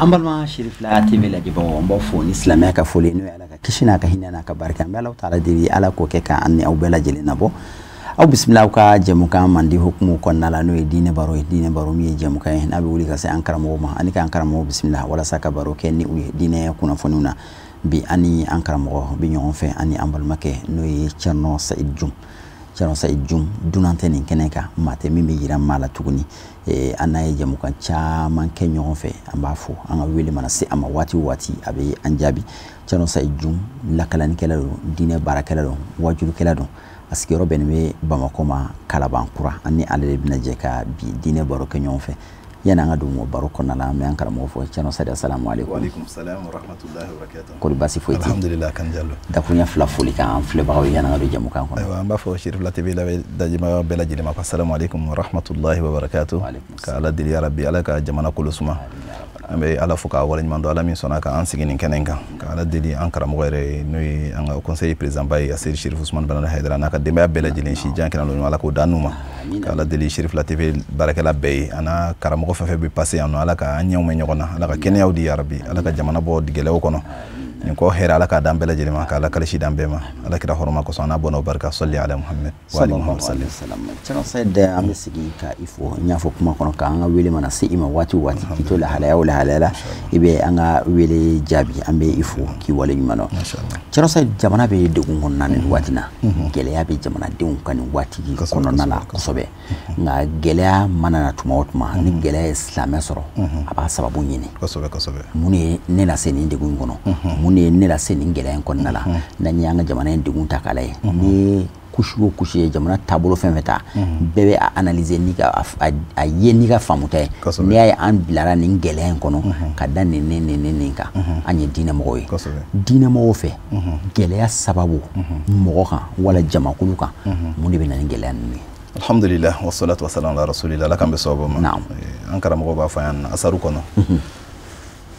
ambalma Cherif la TV la jibo mbo fo ni islamia ka fole no ala ka kishina ka hinana ka barka mbe Allah taala diri ala ko ke ka anni aw bela jelina bo aw bismillah ka jamuka mandi hukmu kon nala no dine baro mi jamuka na be wuli ka sai ankara mo ma ani ka ankara mo bismillah wala saka baro ke ni dine kuna fonuna bi ani ankara mo bi nyon fe ani ambalma ke no Cerno Said Jum dunante ni keneka mate mi me yira mala tuguni anaye jamuka chaman ke nyon fe ambafu anga wili mana se ama wati abe anjabi Cerno Said Jum lakalani kelado dine barakelado wajulu kelado askiro benbe Bamako ma Kalabankura ani ale bina jeka bi dine baro ke nyon fe yana nga dumo baro konna la me ankara mo fo Cerno Said assalamu alaikum. Wa alaikum salam wa rahmatullahi wa barakatuh. Ko basi fo alhamdulillah kan jallo da kunya fla foli kan fle bawo yana nga do jamuka ko aywa amba fo Cherif la TV la dajima bela jilima ko assalamu alaikum wa rahmatullahi wa barakatuh. Ka ala dil ya rabbi ala ka jamana kulusuma ambe ala fuka wala nyando ala min sonaka an siginin kenenka ka ala dili ankara mo re noy anga conseil président bay Asir Cherif Ousmane Banana Haidara naka demba bela jilin shi jankina lo ala ko danuma ka ala dili Cherif la TV barakala bay ana karamo fa be passé en ala ka anyaw me nyogona ala ka kenyaw di ya rabbi ala ka jamana bo digelew kono ni ko hera ala ka dambela jilima ka ala kala shi dambema ala kira horma ko sona bono barka salli ala muhammad wa ali muhammad sallallahu alaihi wasallam Cerno Said ambe sigi ka ifo nyafo kuma kono ka anga wele mana se ima wati kito la halaya wala halala ibe anga wele jabi ambe ifo ki wale nyumano Cerno Said jamana be degun honnan watina gele ya be jamana degun kan wati kono nala sobe nga gele ya mana na tuma otma ni gele islam soro aba sababu nyini kosobe muni ne la seni degun kono ne la seni ngela en konnala na nyanga jamana en digun takale ni kushe jamana tabolo fenfeta bebe a analyser ni ka a yeni ka famuta ni ay an bilara ni ngela en kono ka dan ne ka anye dina moy dina mo fe gele ya sababu mo kan wala jamakulu kan muni be na ngela ni alhamdulillah wassalatu wassalamu ala rasulillah lakambe sobo ma ankara mo ba fayan asaru kono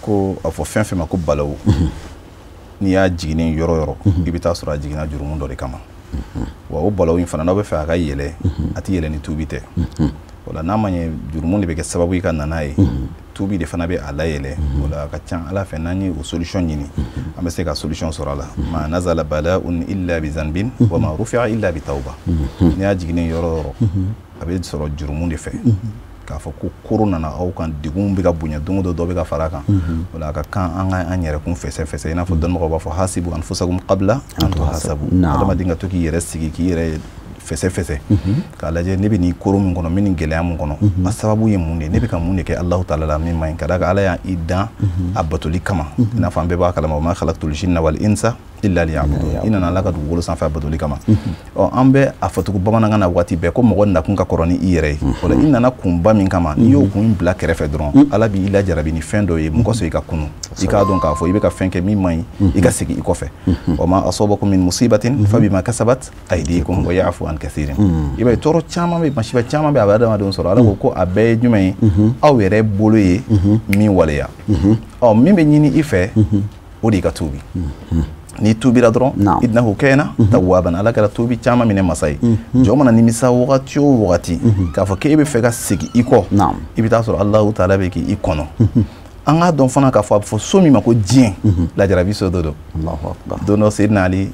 ko afo fenfe ma ko balawu ni ya jigini yoro ibita sura jigina jurumun do de kama wa o balawu in fana no be fa ga yele ati yele ni tubite wala namanye jurumun de be ke sababu kan nanaye tubi de fana be ala yele wala ka can ala fe nani o solution yini ambe se ka solution sura la ma nazala bala'un illa bi zanbin wa ma rufi'a illa bi tauba ni ya jigini yoro abe sura jurumun de fe ka fo ko corona na aw kan digum bi ga bunya dungo do be ga faraka wala ka kan an yere kun fese ina fo don mo ba fo hasibu anfusakum qabla an tuhasabu adama dinga to ki yere sigi ki yere fese ka laje ne bi ni koro mun kono min gele am kono asababu ye munde ne bi kan munde ke Allah ta'ala la min main kada ga ala ya idan abatuli kama ina fa be ba kala ma khalaqtul jinna wal insa illa liya'budun ina na laka dugolo san fa batuli kama o ambe afatuku bamananga na wati be ko mo na kun ka koroni ire wala ina na kumba min kama ni yo kun black refe dron ala bi ila jarabi ni fendo ye mun ko so ika kunu ika don ka fo ibe ka fenke mi mai ika sigi ikofe o ma asabakum min musibatin fa bima kasabat aydikum wa ya'fu an kathirin ibe toro chama be mashiba chama be abada ma don so ala ko abe jumai aw yere bolo ye mi waleya o mi be nyini ife o di ka tubi ni tubira dron innahu kana tawwaban ala kala tubi chama mine masai jomana ni misa wakati ka fo kebe fega sigi iko ibita sur Allah ta'ala be ki ikono anga don fana ka fo somi mako dien la jarabi so dodo Allahu akbar dono sayyidina Ali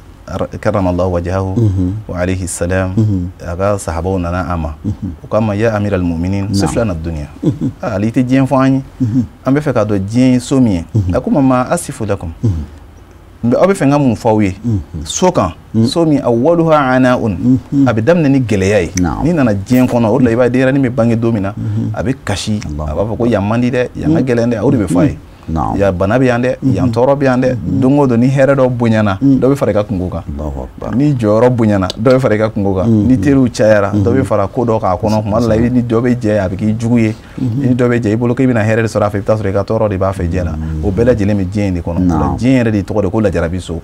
karramallahu wajhahu wa alayhi salam aga sahabuna na ama kama ya amiral mu'minin siflana ad-dunya ali te dien fani ambe feka do dien somi akuma ma asifu lakum abe fenga mun fawe sokan somi awwaluha ana'un abe damna ni geleyai ni nana jien kono o la iba dera ni me bangi domina abe kashi aba ko yamandi de yanga gelende awri be fay ya banabi yande yan toro bi yande dungo do ni here do bunyana do be fareka kunguka ni joro bunyana do be fareka kunguka ni teru chayara do be fara ko do ka kono man la ni do be je abiki juguye ni do be je bolo ke bina here so rafa tasre ka toro di ba fe jela o bela jele mi jeni kono la jeni di to ko la jarabiso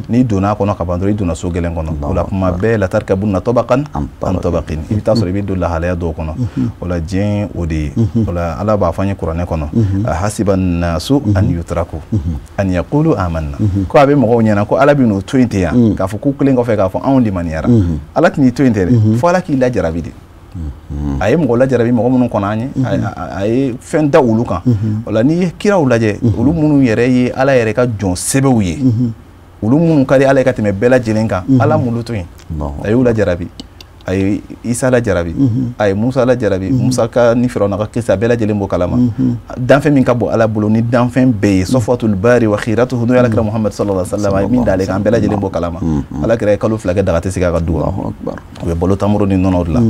ni dona kono ka bandori dona so gelen kono wala kuma be la tarkabunna tabaqan an tabaqin ibi tasre bi do la halaya do kono wala jen odi wala ala ba fanye qur'ane kono hasiban nas an yutraku an yaqulu amanna ko abe mo nyana ko ala bi no 20 ya ka fo ku kulen ko fe ka fo on di maniera ala tini 20 fo ala ki la jarabidi a ye mɔgɔ lajarabi mɔgɔ minnu kɔnɔ an ye a ye fɛn da olu kan o la n'i ye kiraw lajɛ olu minnu yɛrɛ ye ala yɛrɛ ka jɔn sɛbɛw ye olu minnu ka di ala ye ka tɛmɛ bɛɛ lajɛlen kan ala m'olu to yen a y'u lajarabi a ye Isa lajarabi a ye Musa lajarabi Musa ka ni Firawuna ka kisa bɛɛ lajɛlen b'o kalama danfɛn min ka bɔ ala bolo ni danfɛn bɛɛ ye Safwatul Bari wa khiratuhu n'o ye alakira Muhammad sallallahu alaihi wa sallam a ye min d'ale kan an bɛɛ lajɛlen b'o kalama alakira ye kalo 2 kɛ daga tɛ sigi a ka du kɔnɔ u bɛ balo tamaro ni nɔnɔ de la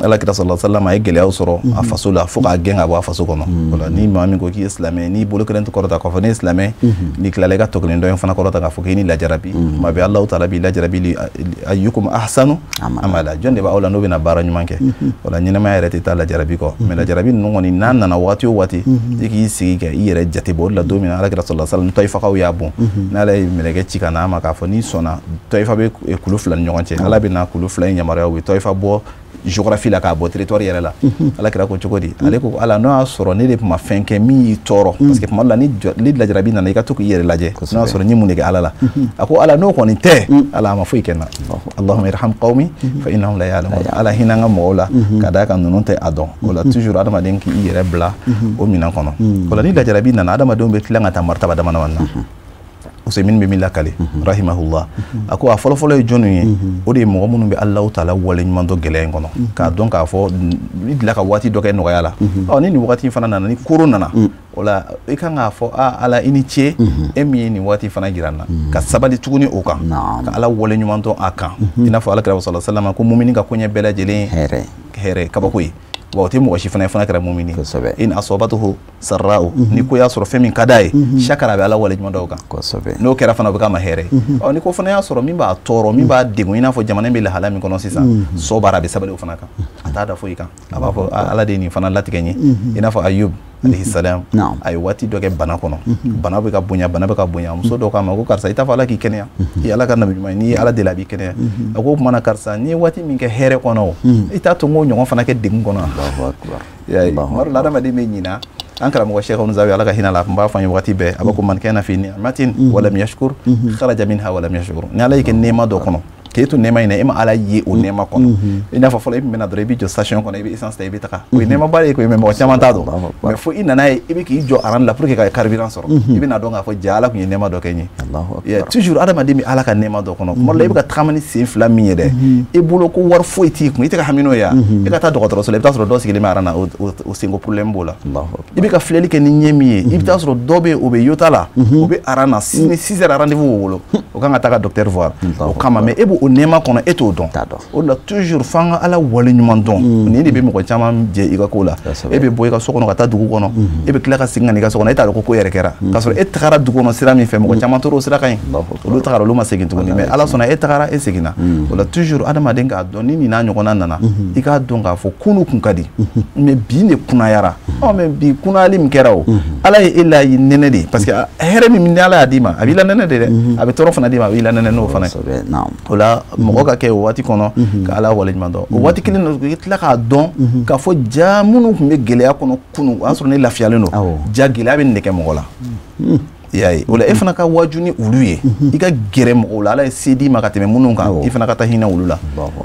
alakira sallallahu alaihi wa sallam a ye gɛlɛyaw sɔrɔ a faso la fo k'a gɛn ka bɔ a faso kɔnɔ o la ni maa min ko k'i ye silamɛ n'i bolo kelen tɛ kɔrɔta k'a fɔ ne ye silamɛ n'i tilala i ka tɔ kelen dɔ in fana kɔrɔta k'a fɔ k'i ni lajarabi tuma bɛɛ Alahu taala b'i lajarabi li ayyukum ahsanu amala jɔn de b'aw la n'o bɛna baara ɲuman kɛ o la ɲɛnɛmaya yɛrɛ tɛ taa lajarabi kɔ mais lajarabi ninnu kɔni n'a nana waati o waati i k'i sigi kɛ i yɛrɛ jate bɔ o de la don min na alakira sallallahu alaihi wa sallam tɔyifakaw y'a bon n'ala ye mɛlɛkɛ ci ka na a ma k'a fɔ n'i sɔnna tɔyifa bɛ kulu 2 ni ɲɔgɔn cɛ ala bɛna kulu 2 in yamaruya u ye tɔyifa bɔ géographie la k'a bɔ territoire yɛrɛ la ala kira ko cogo di ale ko ala n'o y'a sɔrɔ ne de tun ma fɛn kɛ min y'i tɔɔrɔ parce que tuma dɔ la ni lajarabi nana i ka to k'i yɛrɛ lajɛ n'o y'a sɔrɔ n ye mun de kɛ ala la a ko ala n'o kɔni tɛ ala a ma foyi kɛ n na Allahumma irham qawmi fa innahum la ya'lamun ala hinɛ an ka mɔgɔw la ka d'a kan ninnu tɛ a dɔn o la toujours adamaden k'i yɛrɛ bila o minɛn kɔnɔ o la ni lajarabi nana adamadenw bɛ tila ka taa martaba dama dama na Usaimin bɛ min lakale rahimahullah a ko a fɔlɔfɔlɔ ye jɔnni ye o de ye mɔgɔ minnu bɛ Alahu taala wale ɲuman dɔ gɛlɛya in kɔnɔ k'a dɔn k'a fɔ ni dila ka waati dɔ kɛ nɔgɔya la ni nin waati fana nana ni koro nana o la i kan k'a fɔ ala i ni ce e min ye nin waati fana jira n na ka sabali tuguni o kan ka ala wale ɲuman dɔn a kan i n'a fɔ alakira sallallahu alaihi wasallam ko mumini ka koɲɛ bɛɛ lajɛlen hɛrɛ kabako ye wa o tɛ mɔgɔ si fana ye fana kɛra mumini in asabatuhu sarra'u ni ko y'a sɔrɔ fɛn min ka d'a ye shakara a bɛ ala wale ɲuman dɔw kan n'o kɛra fana o bɛ k'a ma hɛrɛ ni ko fana y'a sɔrɔ min b'a tɔɔrɔ min b'a degun i n'a fɔ jamana bɛ lahala min kɔnɔ sisan so baara a bɛ sabali o fana kan a t'a da foyi kan a b'a fɔ ala de ye nin fana latigɛ n ye i n'a fɔ Ayub alayhi salam a ye waati dɔ kɛ bana kɔnɔ bana bɛ ka bonya muso dɔ k'a ma ko karisa i t'a fɔ ala k'i kɛnɛya i ye ala ka nabi ɲuman ye n'i ye ala deli a b'i kɛnɛya a ko o tuma na karisa n'i ye waati min kɛ hɛrɛ kɔnɔ i t'a to n k'o ɲɔgɔn fana kɛ degun kɔnɔ tuma dɔ la adamaden bɛ ɲina an karamɔgɔ Sheikh Zawi ala ka hinɛ la a tun b'a fɔ an ye waati bɛɛ a b'a ko man kana fi ni'matin walam yashkur kharaja minha walam yashkur ni ala y'i kɛ nɛɛma dɔ kɔnɔ k'e to nɛɛma in na e ma ala ye o nɛɛma kɔnɔ i n'a fɔ fɔlɔ i tun bɛna dɔrɔn i bɛ jɔ station kɔnɔ i bɛ essence ta i bɛ taga o ye nɛɛma ba de ye koyi mais mɔgɔ caman t'a dɔn mais fo i nana ye i bɛ k'i jɔ aran la pour que ka carburant sɔrɔ i bɛna dɔn k'a fɔ ja ala tun ye nɛɛma dɔ kɛ n ye toujours adamaden bɛ ala ka nɛɛma dɔ kɔnɔ tuma dɔ la i bɛ ka tagama ni sen 2 min ye dɛ i bolo ko wari foyi t'i kun i tɛ ka hami n'o ye i ka taa dɔgɔtɔrɔso la i bɛ taa sɔrɔ dɔ sigilen bɛ aran na o senko problème b'o la i bɛ ka filɛli kɛ ni ɲɛ min ye i bɛ taa sɔrɔ dɔ bɛ yen o bɛ yota la o bɛ aran na ni 6 heures rendez-vous b'o bolo o kan ka taa ka docteur voir o kama mais e b'o nɛɛma kɔnɔ e t'o dɔn o la toujours f'an ka ala wale ɲuman dɔn nin de bɛ mɔgɔ caman jɛ i ka ko la e bɛ bɔ i ka so kɔnɔ ka taa dugu kɔnɔ e bɛ tila ka segin ka n'i ka so kɔnɔ e t'a dɔn ko yɛrɛ kɛra k'a sɔrɔ e tagara dugu kɔnɔ sira min fɛ mɔgɔ caman tora o sira kan yen olu tagara olu ma segin tuguni mais ala sɔnna e tagara e seginna o la toujours adamaden k'a dɔn ni nin n'a ɲɔgɔnna nana i k'a dɔn k'a fɔ kunu kun ka di mais bi ne kunayara mais bi kunayali min kɛra o ala ye e la ye nɛnɛ de parce que hɛrɛ min ni ala y'a d'i ma a b'i la nɛnɛ de dɛ a bɛ tɔɔrɔ fana d'i ma a b'i la nɛnɛ n'o fana o la mɔgɔ ka kɛ o waati kɔnɔ ka ala wale ɲuman dɔn o waati kelen na i tila k'a dɔn k'a fɔ ja minnu tun bɛ gɛlɛya kɔnɔ kunu o y'a sɔrɔ ne lafiyalen don ja gɛlɛya bɛ nin de kɛ mɔgɔ la i y'a ye o la e fana ka waju ni olu ye i ka gɛrɛ mɔgɔw la ala ye se d'i ma ka tɛmɛ minnu kan i fana ka taa hinɛ olu la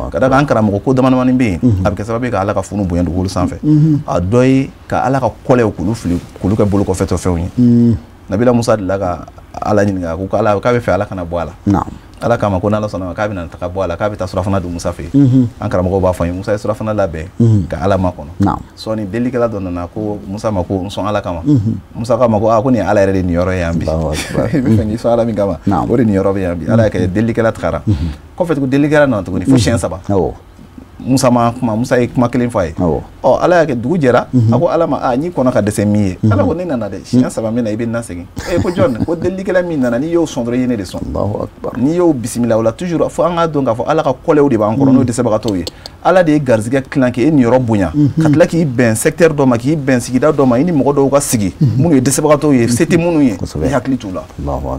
ka da kan an karamɔgɔ ko damadamani bɛ yen a bɛ kɛ sababu ye ka ala ka funu bonya dugukolo sanfɛ a dɔ ye ka ala ka kɔlɛw k'olu fili k'olu kɛ bolo kɔfɛtɔ fɛnw ye nabila musa delila ka ala ɲininka ko k'a bɛ fɛ ala kana bɔ a la ala kama ko n'ala sɔnna ma k'a bɛna taga bɔ a la k'a bɛ taa surafana don musa fɛ yen an karamɔgɔw b'a fɔ an ye musa ye surafana labɛn ka ala makɔnɔ sɔɔni delikɛla dɔ nana ko musa ma ko n sɔn ala kama musa k'a ma ko nin ye ala yɛrɛ de nin yɔrɔ ye yan bi i bɛ fɛ k'i sɔn ala min kama o de nin yɔrɔ bɛ yan bi ala y'a kɛ delikɛla tagara kɔfɛ tugun delikɛla nana tuguni fo siɲɛ 3 musa ye kuma kelen fɔ a ye ala y'a kɛ dugu jɛra a ko ala ma n'i kɔnɔ ka dɛsɛ min ye ala ko ne nana dɛ siɲɛ 3 min na i bɛ na segin ko jɔn ko delikɛla min nana n'i y'o sɔn dɔrɔn i ye ne de sɔn n'i y'o bisimila o la toujours fo an k'a dɔn k'a fɔ ala ka kɔlɛw de b'an kɔrɔ n'o dɛsɛbagatɔw ye ala de ye garizigɛ tilan k'e nin yɔrɔ bonya ka tila k'i bɛn secteur dɔ ma k'i bɛn sigida dɔ ma i ni mɔgɔ dɔw ka sigi minnu ye dɛsɛbagatɔw ye se tɛ minnu ye i hakili t'u la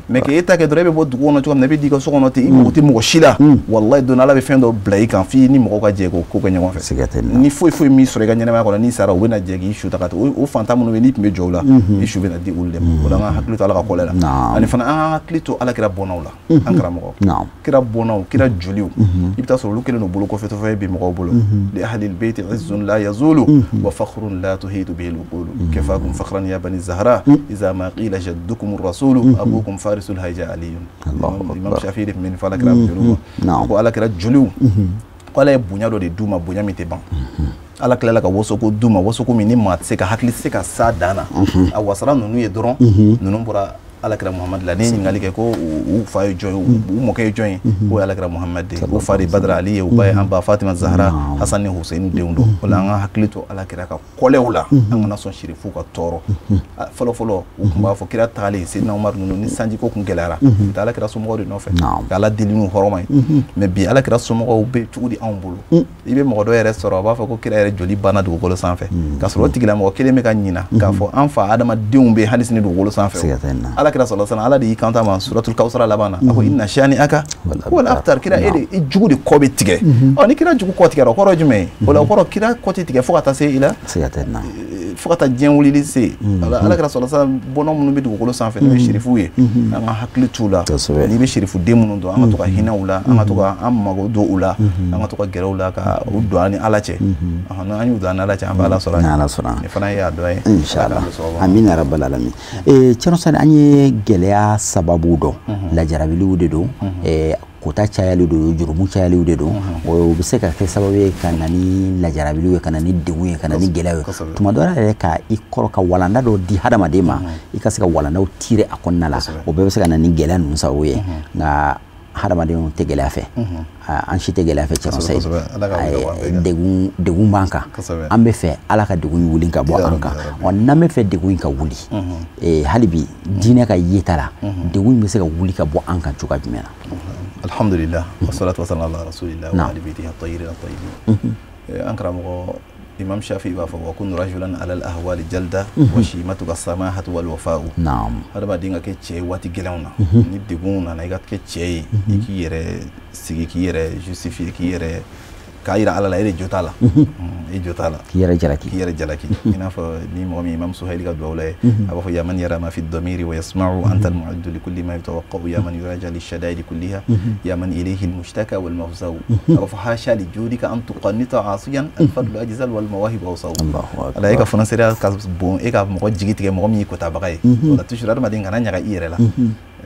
mais k'e ta kɛ dɔrɔn e bɛ bɔ dugu kɔnɔ cogo min na i bɛ t'i ka so kɔnɔ ten i mago tɛ mɔgɔ si la walayi don ala bɛ fɛn dɔ bila i kan f'i ni mɔgɔw ka jɛ k'o ko kɛ ɲɔgɔn fɛ ni foyi foyi min sɔrɔ i ka ɲɛnamaya kɔnɔ n'i sara u bɛna jɛ k'i su ta ka o fantan minnu bɛ n'i tun bɛ jɔ u la i su bɛna di olu de ma o la an ka hakili to Ala ka kɔlɛ la ani fana an ka hakili to Ala kira bɔnnaw la an karamɔgɔ kira bɔnnaw kira joliw i bɛ taa sɔrɔ olu kelen don bolo kɔfɛ tɔfɛ bi mɔgɔw bolo li ahlil bayti izzun la yazulu wa fakhrun la tuhitu bihi al-uqulu kafakum fakhran ya bani Zahra iza ma qila jaddukum ar-rasulu abukum farisul hayja aliyun imam Shafi'i min fala kira joliw ko Ala kira joliw ko Ala ye bonya dɔ de d'u ma bonya min tɛ ban Ala tilala ka wasoko d'u ma wasoko min ni maa tɛ se ka hakili se ka sa dan na a wasara ninnu ye dɔrɔn ninnu bɔra Alakira Muhammad la ni ɲininkali kɛ ko u fa ye jɔn ye u mɔkɛ ye jɔn ye o ye Alakira Muhammad de o fa de Badara Ali ye u ba ye an ba Fatima Zahra Hasan ni Husaini denw don o la an ka hakili to Alakira ka kɔlɛw la an kana sɔn sirifu ka tɔɔrɔ fɔlɔ fɔlɔ u tun b'a fɔ kira tagalen Seydina Umar ninnu ni sanji ko tun gɛlɛyara u bɛ taa Alakira somɔgɔw de nɔfɛ ka Ala deli n'u hɔrɔma ye mais bi Alakira somɔgɔw bɛ cogo di anw bolo i bɛ mɔgɔ dɔ yɛrɛ sɔrɔ a b'a fɔ ko kira yɛrɛ joli banna dugukolo sanfɛ ka sɔrɔ o tigilamɔgɔ kelen bɛ ka ɲina k'a fɔ an fa adamadenw bɛ hali sini dugukolo sanfɛ Alakira sallallahu alaihi wasallam Ala de y'i kanto ma suratul Kawsara laban na a ko inna shani aka wal abtar kira i jugu de kɔ bɛ tigɛ ni kira jugu kɔ tigɛra o kɔrɔ ye jumɛn ye o la o kɔrɔ kira kɔ tɛ tigɛ fo ka taa se i la fo ka taa diɲɛ wulili se Alakira sallallahu alaihi wasallam bɔnnaw minnu bɛ dugukolo sanfɛ n'o ye sirifuw ye an ka hakili t'u la n'i bɛ sirifu den minnu dɔn an ka to ka hinɛ u la an ka to ka an mago don u la an ka to ka gɛrɛ u la ka u don an ni Ala cɛ n'an y'u don an ni Ala cɛ an bɛ Ala sɔrɔ ni fana ye a dɔ ye inshallah amin ya rabbal alamin Thierno Sani an ye gɛlɛya sababu dɔn lajarabiliw de don kota cayaliw de don jurumu cayaliw de don o bɛ se ka kɛ sababu ye ka na ni lajarabiliw ye ka na ni degun ye ka na ni gɛlɛya ye tuma dɔ la yɛrɛ ka i kɔrɔ ka walanda dɔ di hadamaden ma i ka se ka walandaw tiire a kɔnɔna la o bɛɛ bɛ se ka na ni gɛlɛya ninnu sababu ye nka hadamadenw tɛ gɛlɛya fɛ an si tɛ gɛlɛya fɛ Thierno Seydi degun b'an kan an bɛ fɛ Ala ka degun wuli ka bɔ an kan n'an bɛ fɛ degun in ka wuli hali bi diinɛ ka yeta la degun bɛ se ka wuli ka bɔ an kan cogoya jumɛn na alhamdulillah wassalatu wassalamu ala rasulillah wa ali baitihi at-tahirin at-tayyibin an karamɔgɔ Imam Shafi'i b'a fɔ wa kun rajulan ala al-ahwali jalda wa shimatuka samahatu wal wafa'u hadamaden ka kɛ cɛ ye waati gɛlɛnw na ni degun nana i ka kɛ cɛ ye i k'i yɛrɛ sigi k'i yɛrɛ justifier k'i yɛrɛ k'a yira Ala la e de jo t'a la e jo t'a la k'i yɛrɛ jalaki i n'a fɔ ni mɔgɔ min Imam Suhaili ka duwawu la ye a b'a fɔ ya man yara ma fi damiri wa yasma'u anta al-mu'addu li kulli ma yatawaqqa'u ya man yuraja li shada'id kulliha ya man ilayhi al-mushtaka wal mafza'u a b'a fɔ hasha li judika an tuqannita asiyan al-fadlu ajzal wal mawahib awsa'u ala e ka fonaseriya ka bon e ka mɔgɔ jigi tigɛ mɔgɔ min y'i kotabaga ye o la toujours adamaden kana ɲaga i yɛrɛ la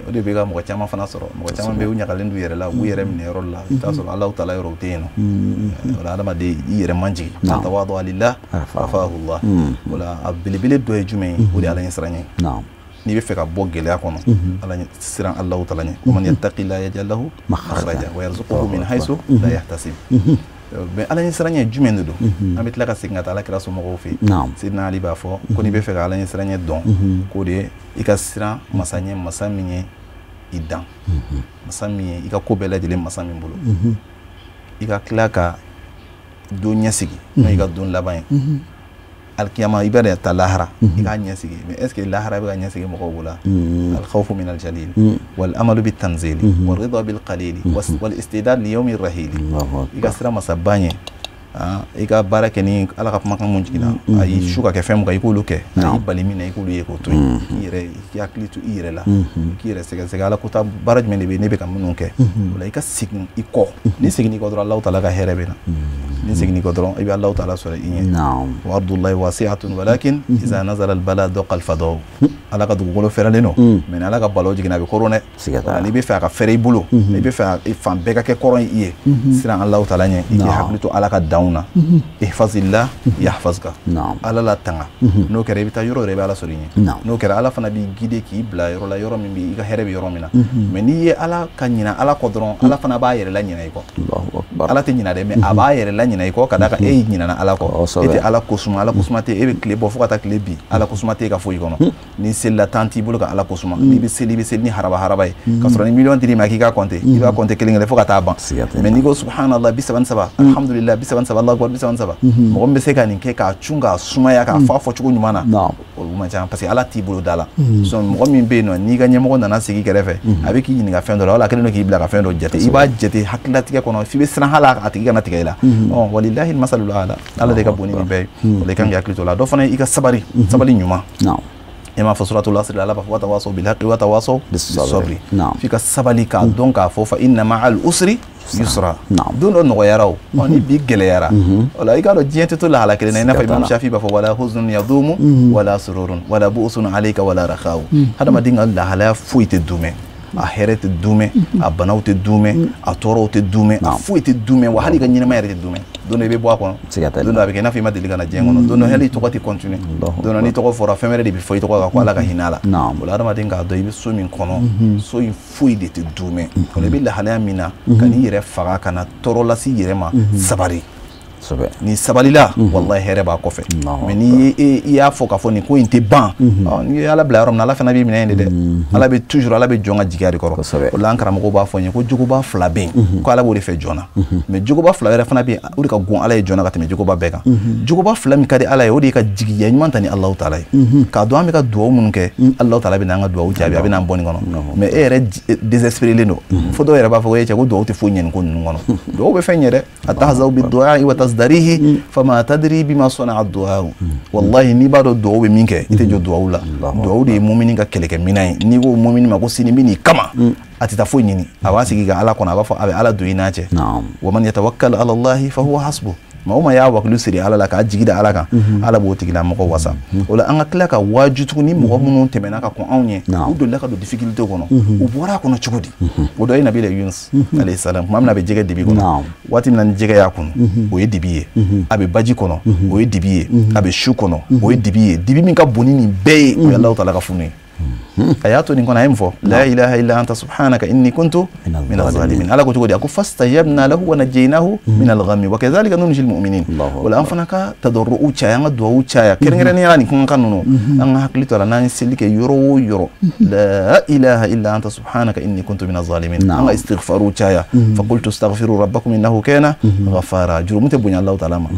o de bɛ ka mɔgɔ caman fana sɔrɔ mɔgɔ caman bɛ u ɲagalen d'u yɛrɛ la u yɛrɛ minɛ yɔrɔ la i bɛ t'a sɔrɔ Alahu taala yɔrɔ u tɛ yen nɔ o la adamaden i yɛrɛ man jigin man tawadu lillah rafa'ahu Allah o la a belebele dɔ ye jumɛn ye o de ye Ala ɲɛ siran ye n'i bɛ fɛ ka bɔ gɛlɛya kɔnɔ Ala ɲɛ siran Alahu taala ɲɛ wa man yattaqillaha yaj'al lahu makhraja wa yarzuquhu min haythu la yahtasib mais Ala ɲɛ siran ɲɛ jumɛn de don an bɛ tila ka segin ka taa Alakira somɔgɔw fɛ yen Seydina Ali b'a fɔ ko n'i bɛ fɛ ka Ala ɲɛ siran ɲɛ dɔn k'o de ye i ka siran masa ɲɛ masa min ye i dan masa min ye i ka ko bɛɛ lajɛlen masa min bolo i ka tila ka don ɲɛsigi n'o y'i ka don laban ye alkiyama i bɛ taa lahara i k'a ɲɛsigi mais est ce que lahara bɛ ka ɲɛsigi mɔgɔw bolo alkhawfu min aljalil wal amalu bit tanzili wal ridha bil qalili wal istidad li yawmi rahili i ka siran masa ba ɲɛ i ka baara kɛ ni Ala ka kumakan mun jiginna a y'i su ka kɛ fɛn mun kan i k'olu kɛ a y'i bali min na i k'olu ye k'o to yen i yɛrɛ i hakili to i yɛrɛ la k'i yɛrɛ sɛgɛsɛgɛ Ala ko ta baara jumɛn de bɛ ne bɛ ka minnu kɛ o la i ka segin i kɔ ni seginni kɔ dɔrɔn Alahu taala ka hɛrɛ bɛ na ni seginni kɔ dɔrɔn i bɛ Alahu taala sɔrɔ i ɲɛ wa ardullahi wasi'atun walakin iza nazala al-bala daqa al-fadaw Ala ka dugukolo fɛrɛlen don mais ni Ala ka balaw jiginna a bɛ kɔrɔn dɛ n'i bɛ fɛ a ka fɛrɛ i bolo n'i bɛ fɛ fan bɛɛ ka kɛ kɔrɔn i ye siran Alahu taala ɲɛ i k'i hakili to Ala ka na ihfazillah yahfazka Ala la tanga n'o kɛra i bɛ taa yɔrɔ yɛrɛ i bɛ Ala sɔrɔ i ɲɛ n'o kɛra Ala fana b'i guider k'i bila yɔrɔ la yɔrɔ min bɛ i ka hɛrɛ bɛ yɔrɔ min na mais n'i ye Ala ka ɲina Ala kɔ dɔrɔn Ala fana b'a yɛrɛ la ɲina i kɔ Ala tɛ ɲina dɛ mais a b'a yɛrɛ la ɲina i kɔ ka d'a kan e ɲinana Ala kɔ e tɛ Ala kosuma Ala kosuma tɛ e bɛ tile bɔ fo ka taa tile bin Ala kosuma tɛ e ka foyi kɔnɔ ni selila temps t'i bolo ka Ala kosuma n'i bɛ seli ni haraba ye ka sɔrɔ ni miliyɔn dir'i ma k'i ka compter i b'a compter kelen kelen fo ka taa ban mais n'i ko subhanallah 37 alhamdulillah 37 Allahu akbar 37 mɔgɔ min bɛ se ka nin kɛ k'a cun k'a sumaya k'a fɔ a fɔcogo ɲuman na olu man ca parce que Ala t'i bolo da la mɔgɔ min bɛ yen nɔ n'i ka ɲɛmɔgɔ nana sigi kɛrɛfɛ a bɛ k'i ɲininka fɛn dɔ la wala a kɛlen don k'i bila ka fɛn dɔ jate i b'a jate hakililatigɛ kɔnɔ f'i bɛ siran hali a tigi kana tigɛ i la walillahi almasalul ala ala de ka boni ni be le kan yakli to la do fana ika sabari nyuma ema fa suratul asr ala fa tawasaw bil haqqi wa tawasaw bis sabri fika sabali ka donc ka fo fa inna ma'al usri yusra don no goyaraw oni bi gele yara wala ika do jente to la ala kele na fa imam shafi ba fa wala huznun yadumu wala sururun wala bu'sun alayka wala rakhaw hada madinga la hala fuite dume a hɛrɛ tɛ dume a banaw tɛ dume a tɔɔrɔw tɛ dume a foyi tɛ dume wa hali ka ɲɛnɛma yɛrɛ tɛ dume don dɔ i bɛ bɔ a kɔnɔ don dɔ a bɛ kɛ i n'a fɔ i ma deli ka na diɲɛ kɔnɔ don dɔ hali i tɔgɔ tɛ continue don dɔ n'i tɔgɔ fɔra fɛn wɛrɛ de bɛ fɔ i tɔgɔ kan ko ala ka hinɛ a la o la adamaden k'a dɔn i bɛ so min kɔnɔ so in foyi de tɛ dume o la i bɛ lahalaya min na ka n'i yɛrɛ faga ka na tɔɔrɔ lase i yɛrɛ ma sabari ni sabalila wallahi hɛrɛ b'a kɔfɛ mais ni i y'a fɔ k'a fɔ nin ko in tɛ ban ni ye ala bila yɔrɔ min na ala fana b'i minɛ yen de dɛ ala bɛ toujours ala bɛ jɔn ka jigiya de kɔrɔ o la an karamɔgɔw b'a fɔ n ye ko jogoba fila bɛ yen ko ala b'o de fɛ jɔn na mais jogoba fila wɛrɛ fana bɛ yen o de ka gon ala ye jɔn na ka tɛmɛ jogoba bɛɛ kan jogoba fila min ka di ala ye o de ye ka jigiya ɲuman ta ni alahu taala ye k'a dɔn an bɛ ka duwawu minnu kɛ alahu taala bɛ n'an ka duwawu jaabi a bɛ n'an bɔ nin kɔnɔ mais e yɛrɛ désespéré don fo dɔw yɛrɛ b'a fɔ ko e cɛ ko duwawu tɛ foyi ɲɛ nin ko ninnu kɔnɔ duwawu bɛ fɛn ɲɛ dɛ atahzaw bidu'a wa tasdarihi fama tadri bima sana'a du'a wallahi ni b'a dɔn duwawu bɛ min kɛ i tɛ jɔ duwawu la duwawu de ye mumini ka kɛlɛkɛ minɛn ye n'i ko mumini ma ko sini bɛ n'i kama a tɛ taa foyi ɲini a b'a sigi ka ala kɔnɔ a b'a fɔ a bɛ ala don i n'a cɛ wa man yatawakkal ala allahi fa huwa hasbuh maa o maa y'a wakilu siri ala la k'a jigi da ala kan ala b'o tigila mɔgɔ wasa o la an ka tila ka waaju tuguni mɔgɔ minnu tɛmɛna ka kɔn anw ɲɛ u delila ka don difficulté kɔnɔ u bɔra a kɔnɔ cogo di o dɔ ye nabila Yunus alayhi salam tuma min na a bɛ jɛgɛ dibi kɔnɔ waati min na ni jɛgɛ y'a kɔnɔ o ye dibi ye a bɛ baji kɔnɔ o ye dibi ye a bɛ su kɔnɔ o ye dibi ye dibi min ka bon ni nin bɛɛ ye o ye Alahu taala ka funu ye a y'a to nin kɔnɔ a ye min fɔ la ilaha illa anta subhanaka inni kuntu minaz zalimin ala ko cogo di a ko fastajabna lahu wa najaynahu minal ghammi wa kadhalika nunjil mu'minin wala an fana ka tadarru'u caya an ka duwawu caya kɛrɛnkɛrɛnnenya nin kan ninnu an ka hakili to a la n'an ye seli kɛ yɔrɔ o yɔrɔ la ilaha illa anta subhanaka inni kuntu minaz zalimin an ka istighfaru caya fa qultu astaghfiru rabbakum innahu kana ghafara jurumu tɛ bonya Alahu taala ma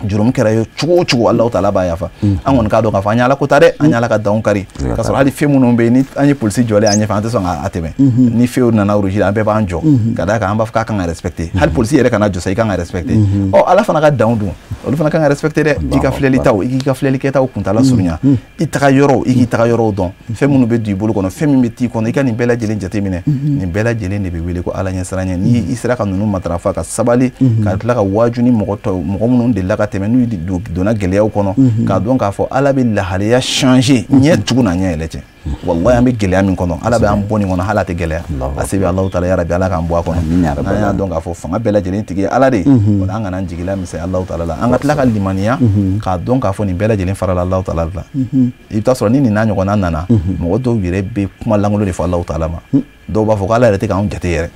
jurumu kɛra ye cogo o cogo Alahu taala b'a yafa an kɔni k'a dɔn k'a fɔ an ye ala ko ta dɛ an ye ala ka danw kari k'a sɔrɔ hali fɛn minnu bɛ yen ni an ye polisi jɔlen an ɲɛfɛ an tɛ sɔn k'a tɛmɛ ni fɛnw nana rouge an bɛɛ b'an jɔ ka d'a kan an b'a fɔ k'a kan ka respecter hali polisi yɛrɛ kana jɔ sa i kan ka respecter ɔ ala fana ka danw dun olu fana kan ka respecter dɛ i ka filɛli taw i k'i ka filɛli kɛtaw kuntala surunya i taga yɔrɔw i k'i taga yɔrɔw dɔn fɛn minnu bɛ don i bolo kɔnɔ fɛn min bɛ t'i kɔnɔ i ka nin bɛɛ lajɛlen jateminɛ nin bɛɛ lajɛlen de bɛ wele ko ala ɲɛsiranɲɛ ni i sera ka ninnu matarafa ka sabali ka tila ka waaju ni mɔgɔ minnu delila ka tɛmɛ n'u donna gɛlɛyaw kɔnɔ k'a dɔn k'a fɔ ala bɛ lahalaya changer ɲɛ tugun na ɲɛ yɛlɛ cɛ wallahi an bɛ gɛlɛya min kɔnɔ ala bɛ an bɔ nin kɔnɔ hali a tɛ gɛlɛya a se bɛ Alahu taala ya rabi ala k'an bɔ a kɔnɔ n'an y'a dɔn k'a fɔ fanga bɛɛ lajɛlen tigi ye ala de ye o la an kana jigila misɛn Alahu taala la an ka tila ka limaniya k'a dɔn k'a fɔ nin bɛɛ lajɛlen farala Alahu taala la i bɛ taa sɔrɔ ni nin n'a ɲɔgɔnna nana mɔgɔ dɔw yɛrɛ bɛ kuma lankolon de fɔ Alahu taala ma dɔw b'a fɔ ko ala yɛrɛ tɛ k'anw jate yɛrɛ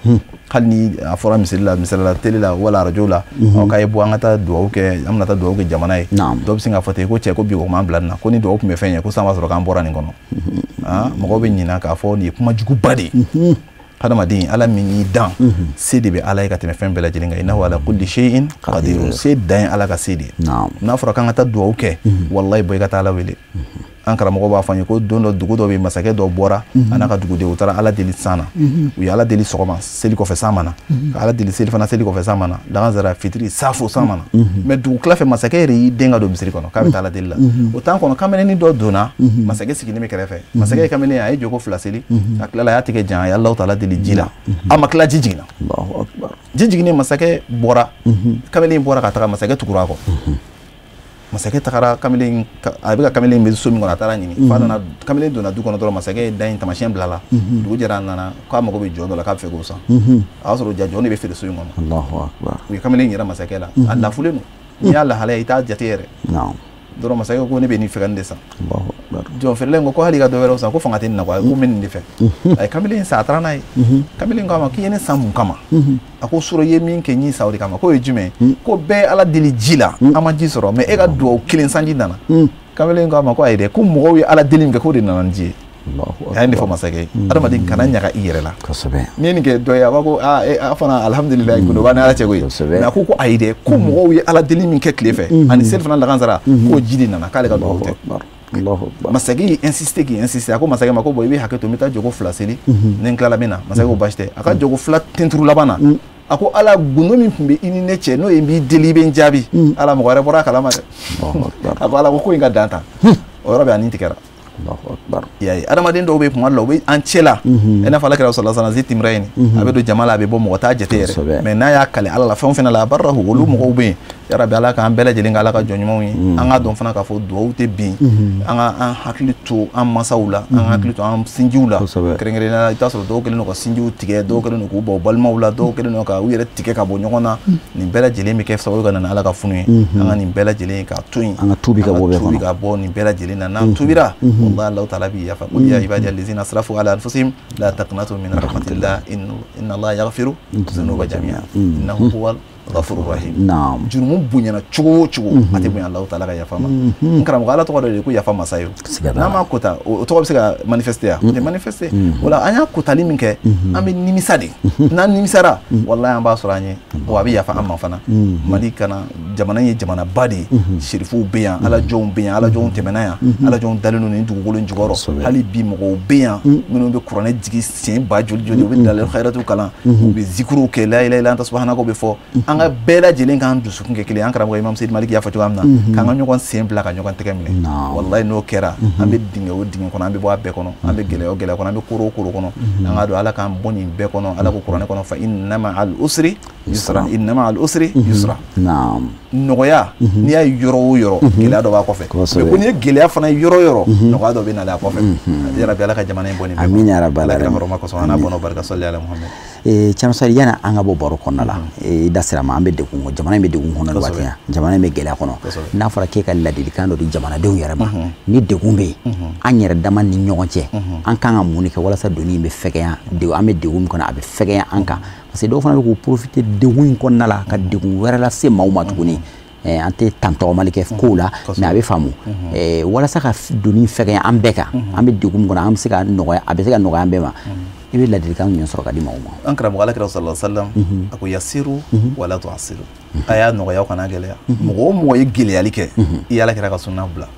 hali ni a fɔra misali la télé la wala arajo la k'a ye bɔ an ka taa duwawu kɛ an bɛna taa duwawu kɛ jamana ye dɔw bɛ sin k'a fɔ ten ko cɛ ko bi o m'an bila nin na ko ni duwawu tun bɛ fɛn ye ko san b'a sɔrɔ k'an bɔra nin kɔnɔ mɔgɔw bɛ ɲina k'a fɔ nin ye kuma juguba de ye hadamaden ala min y'i dan se de bɛ ala ye ka tɛmɛ fɛn bɛɛ lajɛlen kan innahu ala kulli shay'in qadir se dan ye ala ka se de ye n'a fɔra k'an ka taa duwawu kɛ wallahi bɔ i ka taa ala wele an karamɔgɔ b'a fɔ an ye ko don dɔ dugu dɔ bɛ masakɛ dɔ bɔra a n'a ka dugudenw u taara ala deli san na u ye ala deli sɔgɔma seli kɔfɛ san mana ka ala deli seli fana seli kɔfɛ san mana lansara fitiri safo san mana mais dugu tila fɛ masakɛ yɛrɛ y'i den ka don misiri kɔnɔ k'a bɛ taa ala deli la o temps kɔnɔ kamalenin dɔ donna masakɛ sigilen bɛ kɛrɛfɛ masakɛ ye kamalen a ye jɔ ko fila seli a tilala a y'a tigɛ jan a ye Alahu taala deli ji la a ma tila ji jiginna ji jiginnen masakɛ bɔra kamalen bɔra ka taga masakɛ tugura a kɔ masakɛ tagara kamalen a bɛ ka kamalen bɛ so min kɔnɔ a taara ɲini fa nana kamalen donna du kɔnɔ dɔrɔn masakɛ ye da in tamasiyɛn bila la dugu jɛra a nana k'a mago bɛ jɔn dɔ la k'a bɛ fɛ k'o san a y'a sɔrɔ ja jɔn de bɛ feere so in kɔnɔ u ye kamalen yɛrɛ masakɛ la a lafulen don n'i y'a lahalaya i t'a jate yɛrɛ dɔrɔn masakɛ ko ne bɛ nin fɛ ka nin de san jɔn feerela ko hali ka dɔ wɛrɛw san ko fanga tɛ nin na ko n bɛ nin de fɛ a ye kamalen san a taara n'a ye kamalen ko a ma k'i ye ne san mun kama a ko sɔrɔ i ye min kɛ n y'i san o de kama k'o ye jumɛn ko bɛɛ ala deli ji la an ma ji sɔrɔ mais e ka duwawu kelen sanji nana kamalen ko a ma ko ayi dɛ ko mɔgɔw ye ala deli min kɛ k'o de nana ni ji ye a ye nin de fɔ masakɛ ye adamaden kana ɲaga i yɛrɛ la n'i ye nin kɛ dɔ ye a b'a ko a fana alhamdulilayi godoba ni ala cɛ ko ye mais a ko ayi dɛ ko mɔgɔw ye ala deli min kɛ tile fɛ ani seli fana lakansara k'o ji de nana k'ale ka duwawu tɛ masakɛ y'i insister k'i insister a ko masakɛ ma ko bon i bɛ hakɛ to n bɛ taa jogo fila seli ni n tilala min na masakɛ ko baasi tɛ a ka jogo fila tenturu laban na ako ala gundo min tun bɛ i ni ne cɛ n'o ye n b'i deli i bɛ n jaabi ala mɔgɔ wɛrɛ bɔra a kalama dɛ a ko ala ko in ka dan tan o yɔrɔ bɛ a nin tigɛra yayi adamaden dɔw bɛ kuma la u bɛ an cɛ la i n'a fɔ ala kɛra sallallahu alaihi wasallam timra yen a bɛ don jama la a bɛ bɔ mɔgɔ t'a jate yɛrɛ mais n'a y'a kale ala la fɛn o fɛn la a barahu olu mɔgɔw bɛ yen yarabi ala k'an bɛɛ lajɛlen ka ala ka jɔn ɲumanw ye an ka dɔn fana k'a fɔ duwawu tɛ bin an ka an hakili to an masaw la an hakili to an sinjiw la kɛrɛnkɛrɛnnenya la i t'a sɔrɔ dɔw kɛlen don ka sinjiw tigɛ dɔw kɛlen don k'u bɔ balimaw la dɔw kɛlen don ka u yɛrɛ tigɛ ka bɔ ɲɔgɔn na nin bɛɛ lajɛlen bɛ kɛ sababu ka na ala ka funu ye an ka nin bɛɛ lajɛlen ka to yen an ka tubi ka bɔ nin bɛɛ lajɛlen na n'an tubira wallahi Allahu ta'ala bi yafa qul ya ibadiya allazina asrafu ala anfusihim la taqnatu min rahmatillah inna Allaha yaghfiru dhunuba jami'a innahu huwal ghafurur rahim jurumu bunyana cogo cogo ate bunya Allahu ta'ala ka yafa ma karamɔgɔ ala tɔgɔ de ko yafa masa ye n'a ma kota o tɔgɔ bɛ se ka manifester ya o tɛ manifester wala an y'a kotali min kɛ an bɛ nimisa de n'an nimisara wallahi an b'a sɔrɔ an ye wa a bɛ yafa an ma fana Mali kana jamana ye jamana ba de ye sherifuw bɛ yan ala jɔnw bɛ yan ala jɔnw tɛmɛna yan ala jɔnw dalen don nin dugukolo in jukɔrɔ hali bi mɔgɔw bɛ yan minnu bɛ kuranɛ jigi siɲɛ ba joli joli u bɛ dalil khairatu kalan u bɛ zikruw kɛ la ilaha illa anta subhanaka bɛ fɔ an ka bɛɛ lajɛlen k'an dusukun kɛ kelen an karamɔgɔ Imam Seydi Maliki y'a fɔ cogoya min na k'an ka ɲɔgɔn sen bila ka ɲɔgɔn tɛgɛ minɛ wallahi n'o kɛra an bɛ dingɛ o dingɛ kɔnɔ an bɛ bɔ a bɛɛ kɔnɔ an bɛ gɛlɛya o gɛlɛya kɔnɔ an bɛ koro o koro kɔnɔ an ka don ala k'an bɔ nin bɛɛ kɔnɔ ala ko kuranɛ kɔnɔ fa inna ma'al usri yusra inna ma'al usri yusra nɔgɔya n'i y'a ye yɔrɔ o yɔrɔ gɛlɛya dɔ b'a kɔfɛ mais ko n'i ye gɛlɛya fana yɔrɔ o yɔrɔ nɔgɔya dɔ bɛ nalen a kɔfɛ yarabi ala ka jamana in bɔ nin bɛɛ amin ya rabbal alamin ala ka hɔrɔma kɔsɔn an n'a bɔnɔ barika salli ala Muhammad Cɛmasari yana an ka bɔ baro kɔnɔna la i da sira ma an bɛ degun kɔnɔ jamana in bɛ degun kɔnɔ nin waati jamana in bɛ gɛlɛya kɔnɔ n'a fɔra k'e ka ladilikan dɔ di jamanadenw yɛrɛ ma ni degun bɛ yen an yɛrɛ dama ni ɲɔgɔn cɛ an kan ka mun de kɛ walasa donni in bɛ fɛgɛya an bɛ degun min kɔnɔ a bɛ fɛgɛya an kan parce que dɔw fana bɛ k'u profiter degun in kɔnɔna la ka degun wɛrɛ lase maaw ma tuguni an tɛ tantɔgɔmali kɛ kow la mais a bɛ faamu walasa ka donni fɛgɛya an bɛɛ kan an bɛ degun min kɔnɔ an bɛ se ka nɔgɔya a bɛ se ka nɔgɔya an bɛɛ ma i bɛ ladilikan ɲɛ sɔrɔ ka di maaw ma an karamɔgɔ alakira sallallahu alaihi wasallam a ko yasiru wala tu'asiru a y'a nɔgɔya kana gɛlɛya mɔgɔ o mɔgɔ ye gɛlɛyali kɛ i ye alakira ka sunna bila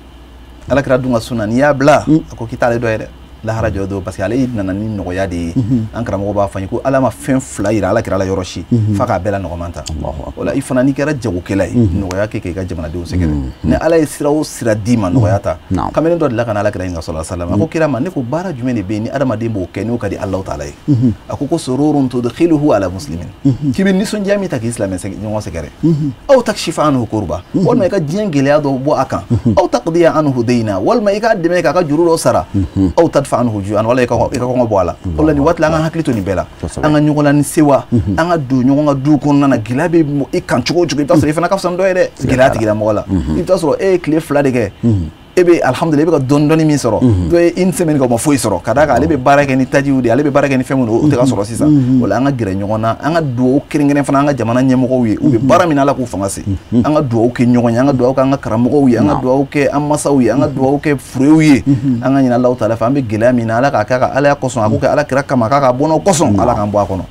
alakira dun ka sunna n'i y'a bila a ko k'i t'ale dɔ ye dɛ lahara jɔ don parce que ale nana ni nɔgɔya de ye an karamɔgɔ b'a fɔ an ye ko ala ma fɛn fila yira alakira la yɔrɔ si f'a k'a bɛɛ la nɔgɔman ta o la i fana n'i kɛra jagokɛla ye nɔgɔya kɛ k'i ka jamanadenw sɛgɛrɛ ni ala ye sira o sira d'i ma nɔgɔya ta kamalen dɔ de la ka na alakira ɲininka sallallahu alaihi wasallam a ko kira ma ne ko baara jumɛn de bɛ yen ni adamaden b'o kɛ n'o ka di Alahu taala ye a ko sururun tudkhiluhu ala muslimin k'i bɛ nisɔndiya min ta k'i silamɛ ɲɔgɔn sɛgɛrɛ aw takshifa anhu kurba walima i ka diɲɛ gɛlɛya dɔ bɔ a kan aw taqdiya anhu dayna walima i ka dɛmɛ k'a ka juru dɔ sara aw tadfa anhu ju'an wala i ka kɔngɔ bɔ a la o la nin waati la an ka hakili to nin bɛɛ la an ka ɲɔgɔn la ni sewa an ka don ɲɔgɔn ka du kɔnɔna na gɛlɛya bɛ i kan cogo o cogo i bɛ t'a sɔrɔ i fana ka fisa ni dɔ ye dɛ gɛlɛya tigila mɔgɔ la i bɛ t'a sɔrɔ e ye tile 2 de kɛ e bɛ alhamdulilayi i bɛ ka dɔɔni min sɔrɔ dɔ ye une semaine kɛ o ma foyi sɔrɔ ka d'a kan ale bɛ baara kɛ ni tajiw de ale bɛ baara kɛ ni fɛn minnu o tɛ ka sɔrɔ sisan o la an ka gɛrɛ ɲɔgɔn na an ka duwawu kɛrɛnkɛrɛn fana an ka jamana ɲɛmɔgɔw ye u bɛ baara min na ala k'u fanga se an ka duwawu kɛ ɲɔgɔn ye an ka duwawu kɛ an ka karamɔgɔw ye an ka duwawu kɛ an masaw ye an ka duwawu kɛ furew ye an ka ɲinɛ Alahu taala fɛ an bɛ gɛlɛya min na ala k'a kɛ ka ala kosɔn a k'o kɛ ala kira kama k'a ka bɔ n'o kosɔn ala k'an bɔ a kɔnɔ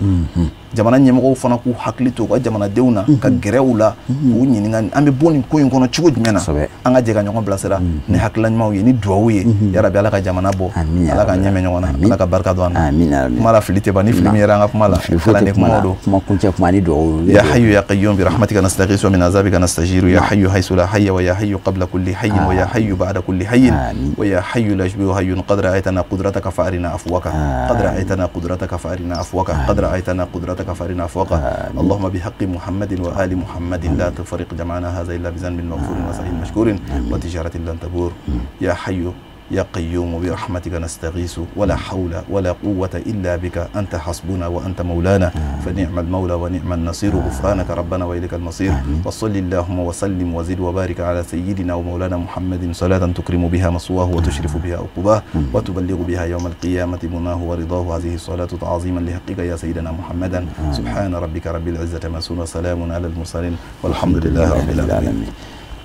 jamana ɲɛmɔgɔw fana k'u hakili to u ka jamanadenw na ka gɛrɛ u la k'u ɲininka an bɛ bɔ nin ko in kɔnɔ cogo jumɛn na an ka jɛ ka ɲɔgɔn bilasira ni hakilila ɲumanw ye ni duwawu ye yarabi ala ka jamana bɔ ala ka ɲɛmɛ ɲɔgɔn na ala ka barika don an na kuma la fili tɛ ban ni fili min yɛrɛ an ka kuma la kalanden kumaw don kuma kuncɛ kuma ni duwawu ya hayyu ya qayyum bi rahmatika nastaghiithu wa min azabika nastajiru ya hayyu haythu la hayya wa ya hayyu qabla kulli hayyin wa ya hayyu ba'da kulli hayyin wa ya hayyu la yushbihu hayyun qad ra'aytana qudrataka fa'arina afwaka qad ra'aytana qudrataka fa'arina afwaka qad ra'aytana qudrataka fa'arina afwaka اللهم بحق محمد وآل محمد لا تفرق جمعنا هذا إلا بذنب مغفور وسعيد مشكور وتجارة لن تبور يا حي يا قيوم برحمتك نستغيث ولا حول ولا قوة إلا بك أنت حسبنا وأنت مولانا فنعم المولى ونعم النصير غفرانك ربنا وإليك المصير وصل اللهم وسلم وزد وبارك على سيدنا ومولانا محمد صلاة تكرم بها مصواه وتشرف بها عقباه وتبلغ بها يوم القيامة مناه ورضاه هذه الصلاة تعظيما لحقك يا سيدنا محمدا سبحان ربك رب العزة ما يصفون وسلام على المرسلين والحمد لله رب العالمين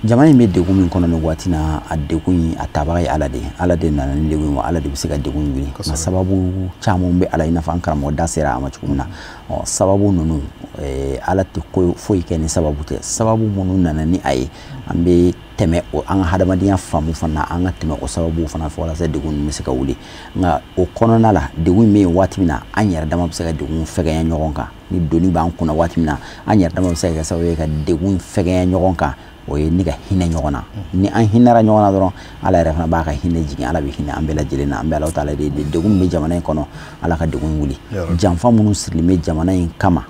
jamana in bɛ degun min kɔnɔ nin waati na a degun in a tabaga ye Ala de nana ni degun wa Ala de bɛ se ka degun wuli nka sababu caman bɛ Ala i n'a fɔ an karamɔgɔ da sera a ma cogo min na sababu ninnu Ala tɛ foyi kɛ ni sababu tɛ sababu minnu nana ni a ye an bɛ tɛmɛ an ka hadamadenya faamu fana an ka tɛmɛ o sababu fana fɔ walasa degun ninnu bɛ se ka wuli nka o kɔnɔna la degun bɛ yen waati min na an yɛrɛ dama bɛ se ka degun fɛgɛya ɲɔgɔn kan ni doni b'an kunna waati min na an yɛrɛ dama bɛ se ka kɛ sababu ye ka degun fɛgɛya ɲɔgɔn kan o ye ni ka hinɛ ɲɔgɔn na ni an hinɛra ɲɔgɔn na dɔrɔn Ala yɛrɛ fana b'a ka hinɛ jigin Ala bɛ hinɛ an bɛɛ lajɛlen na an bɛ Alahu taala de degun min bɛ jamana in kɔnɔ Ala ka degun wuli janfa minnu sirilen bɛ jamana in kama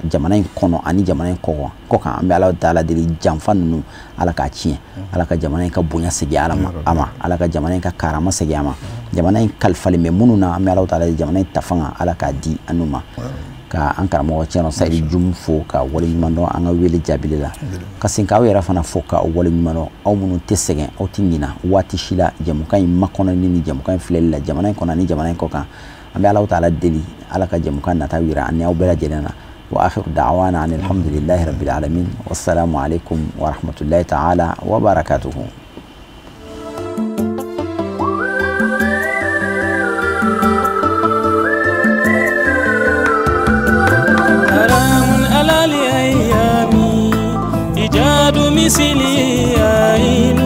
jamana in kɔnɔ ani jamana in kɔ kan an bɛ Alahu taala de janfa ninnu Ala k'a tiɲɛ Ala ka jamana in ka bonya segin a ma Ala ka jamana in ka karama segin a ma jamana in kalifalen bɛ minnu na an bɛ Alahu taala de jamana in tafanga Ala k'a di anu ma ka an karamɔgɔ Cɛno Sayidu Jum fo ka waleɲuman dɔn an ka wele jaabili la ka sin k'aw yɛrɛ fana fo ka waleɲuman dɔn aw minnu tɛ sɛgɛn aw tɛ ɲina waati si la jamukan in makɔnɔni ni jamukan in filɛli la jamana in kɔnɔ ani jamana in kɔ kan an bɛ Alahu taala deli Ala ka jamukan nata yira ani aw bɛɛ lajɛlen na wa akhiru da'wana anil hamdulillahi rabbil alamin wassalamu alaikum wa rahmatullahi ta'ala wa barakatuhu. مثلي